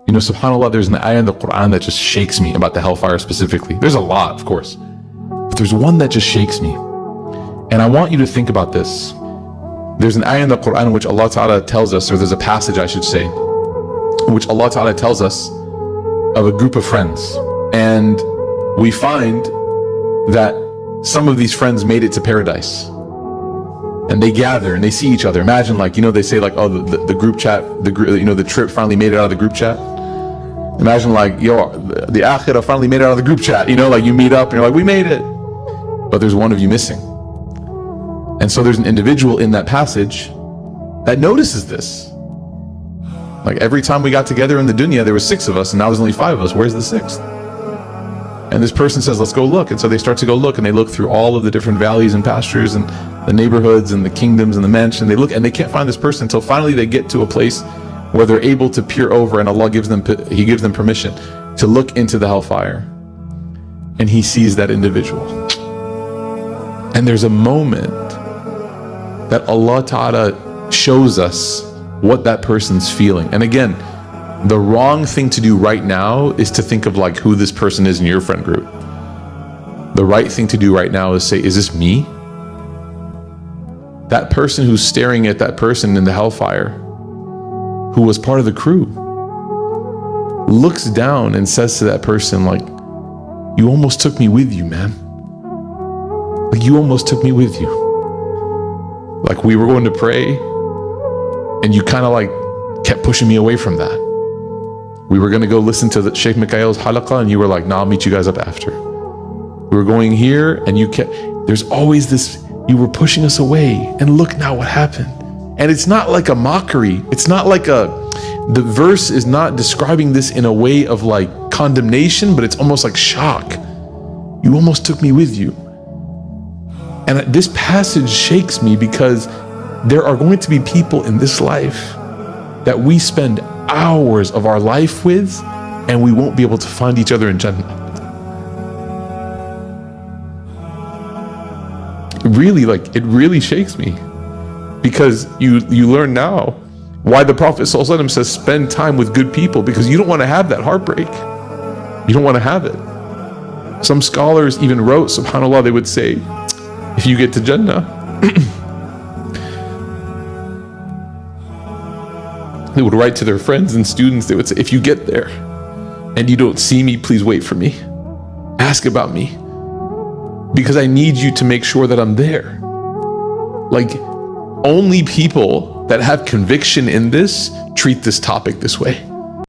You know, subhanAllah, there's an ayah in the Quran that just shakes me about the hellfire specifically. There's a lot, of course, but there's one that just shakes me. And I want you to think about this. There's an ayah in the Quran in which Allah Ta'ala tells us, or there's a passage I should say, in which Allah Ta'ala tells us of a group of friends. And we find that some of these friends made it to paradise. And they gather and they see each other. Imagine, like, you know, they say like, oh, the group chat, the trip finally made it out of the group chat. Imagine like, yo, the akhirah finally made it out of the group chat. You know, like you meet up and you're like, we made it. But there's one of you missing. And so there's an individual in that passage that notices this. Like every time we got together in the dunya, there were 6 of us and now there's only 5 of us. Where's the 6th? And this person says, let's go look. And so they start to go look, and they look through all of the different valleys and pastures and the neighborhoods and the kingdoms and the mansion. They look and they can't find this person until finally they get to a place where they're able to peer over, and Allah gives them permission to look into the hellfire. And he sees that individual. And there's a moment that Allah Ta'ala shows us what that person's feeling. And again, the wrong thing to do right now is to think of like who this person is in your friend group. The right thing to do right now is say, is this me? That person who's staring at that person in the hellfire, who was part of the crew, looks down and says to that person like, you almost took me with you, man. Like you almost took me with you. Like we were going to pray and you kind of like kept pushing me away from that. We were going to go listen to the Sheikh Mikhail's halaqah and you were like, nah, I'll meet you guys up after. We were going here and you kept, there's always this, you were pushing us away, and look now what happened. And it's not like a mockery. It's not like the verse is not describing this in a way of like condemnation, but it's almost like shock. You almost took me with you. And this passage shakes me because there are going to be people in this life that we spend hours of our life with, and we won't be able to find each other in Jannah. Really, like, it really shakes me, because you learn now why the Prophet ﷺ says spend time with good people, because you don't want to have that heartbreak. You don't want to have it. Some scholars even wrote, subhanAllah, they would say, if you get to Jannah, they would write to their friends and students, they would say, if you get there and you don't see me, please wait for me. Ask about me, because I need you to make sure that I'm there. Like, only people that have conviction in this treat this topic this way.